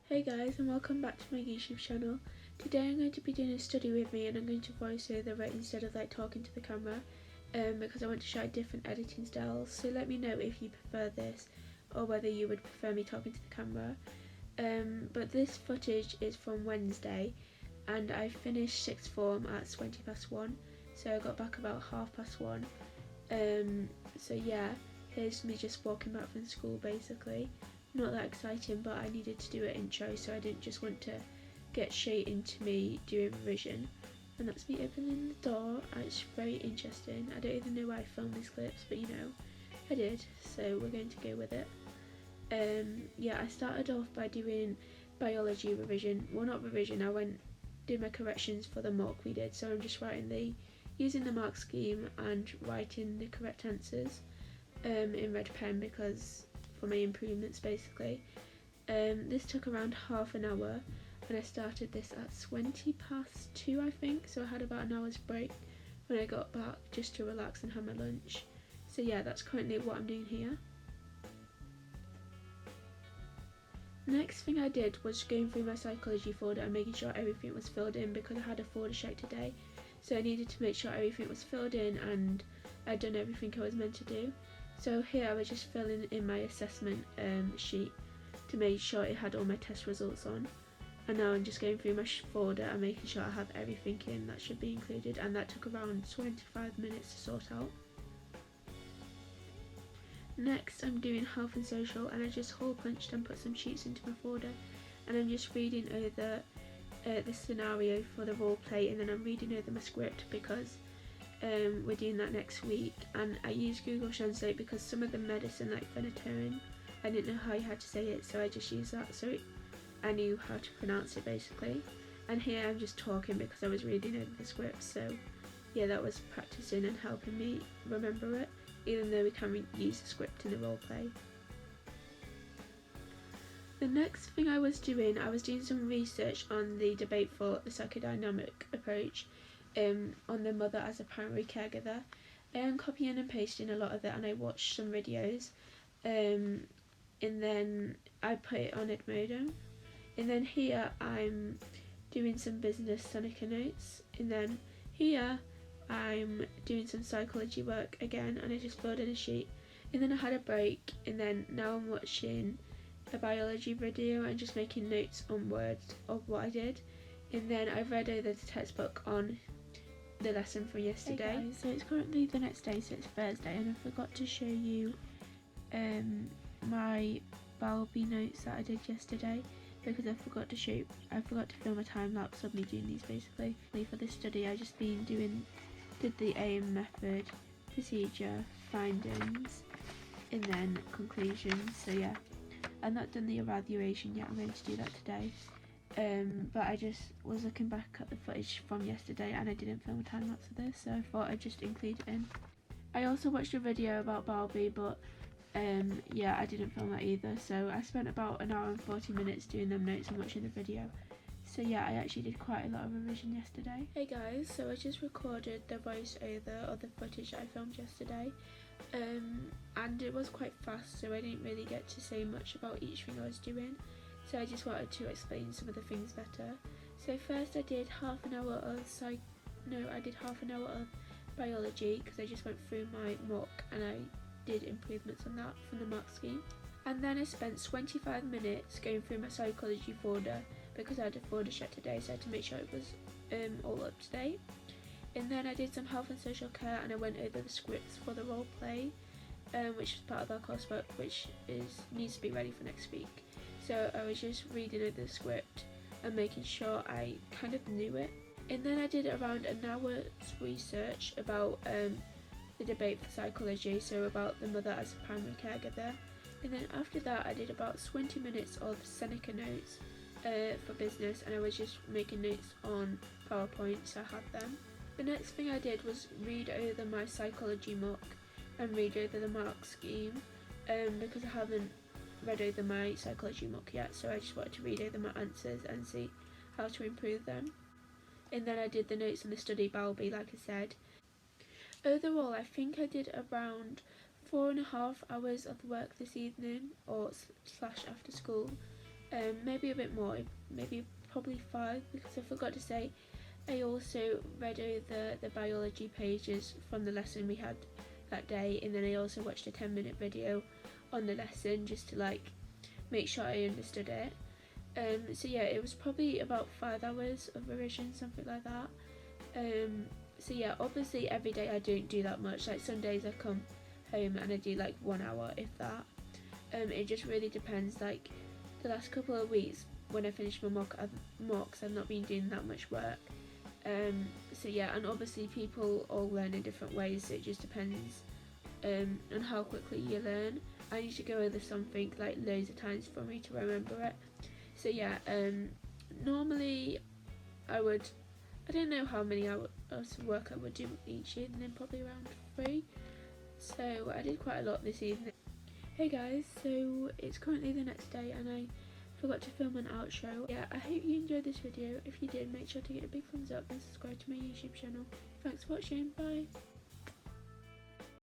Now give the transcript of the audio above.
Hey guys, and welcome back to my YouTube channel. Today I'm going to be doing a study with me, and I'm going to voice over it instead of talking to the camera, because I want to try different editing styles. So let me know if you prefer this or whether you would prefer me talking to the camera. But this footage is from Wednesday, and I finished sixth form at 1:20 so I got back about 1:30. So yeah, here's me just walking back from school basically. Not that exciting, but I needed to do an intro, so I didn't just want to get straight into me doing revision. And that's me opening the door. It's very interesting. I don't even know why I filmed these clips, but you know, I did, so we're going to go with it. Yeah, I started off by doing biology revision. Well, not revision, I did my corrections for the mock we did, so I'm just using the mark scheme and writing the correct answers in red pen because for my improvements basically. This took around half an hour, and I started this at 2:20 I think, so I had about an hour's break when I got back just to relax and have my lunch. So yeah, that's currently what I'm doing here. Next thing I did was going through my psychology folder and making sure everything was filled in because I had a folder check today, so I needed to make sure everything was filled in and I'd done everything I was meant to do. So here I was just filling in my assessment sheet to make sure it had all my test results on, and now I'm just going through my folder and making sure I have everything in that should be included, and that took around 25 minutes to sort out. Next I'm doing health and social, and I just hole punched and put some sheets into my folder, and I'm just reading over the scenario for the role play, and then I'm reading over my script because we're doing that next week. And I use Google Translate because some of the medicine like phenytoin, I didn't know how you had to say it, so I just used that so I knew how to pronounce it basically. And here I'm just talking because I was reading over the script, so yeah, that was practicing and helping me remember it, even though we can use the script in the role play. The next thing I was doing some research on the debate for the psychodynamic approach on the mother as a primary caregiver. I am copying and pasting a lot of it, and I watched some videos, and then I put it on Edmodo. And then here I'm doing some business Seneca notes, and then here I'm doing some psychology work again, and I just filled in a sheet. And then I had a break, and then now I'm watching a biology video and just making notes on words of what I did. And then I read over the textbook on the lesson from yesterday. Hey guys, so it's currently the next day, so it's Thursday, and I forgot to show you my Balby notes that I did yesterday because I forgot to film a time lapse of me doing these basically. For this study I just did the aim, method, procedure, findings, and then conclusions. So yeah, I've not done the evaluation yet, I'm going to do that today. But I just was looking back at the footage from yesterday and I didn't film a time lapse of this, so I thought I'd just include it in. I also watched a video about Barbie, but yeah, I didn't film that either, so I spent about an hour and 40 minutes doing them notes and watching the video. So yeah, I actually did quite a lot of revision yesterday. Hey guys, so I just recorded the voiceover of the footage that I filmed yesterday, and it was quite fast, so I didn't really get to say much about each thing I was doing. So I just wanted to explain some of the things better. So first I did half an hour of biology because I just went through my mock and I did improvements on that from the mark scheme. And then I spent 25 minutes going through my psychology folder because I had a folder check today, so I had to make sure it was all up to date. And then I did some health and social care, and I went over the scripts for the role play, which is part of our coursework, which needs to be ready for next week. So I was just reading over the script and making sure I kind of knew it. And then I did around an hour's research about the debate for psychology, so about the mother as a primary caregiver. And then after that I did about 20 minutes of Seneca notes for business, and I was just making notes on PowerPoint, so I had them. The next thing I did was read over my psychology mock and read over the mark scheme, because I haven't read over my psychology mock yet, so I just wanted to read over my answers and see how to improve them. And then I did the notes on the study Balby, like I said. Overall I think I did around 4.5 hours of work this evening, or slash after school, maybe a bit more, maybe probably 5, because I forgot to say I also read over the biology pages from the lesson we had that day, and then I also watched a 10-minute video on the lesson just to like make sure I understood it. So yeah, it was probably about 5 hours of revision, something like that. So yeah, obviously every day I don't do that much. Like some days I come home and I do like 1 hour, if that. It just really depends. Like the last couple of weeks when I finished my mocks, I've not been doing that much work. So yeah, and obviously people all learn in different ways, so it just depends on how quickly you learn. I need to go over something like loads of times for me to remember it. So yeah, normally I don't know how many hours of work I would do each evening, probably around 3. So I did quite a lot this evening. Hey guys, so it's currently the next day and I forgot to film an outro. Yeah, I hope you enjoyed this video. If you did, make sure to give it a big thumbs up and subscribe to my YouTube channel. Thanks for watching, bye!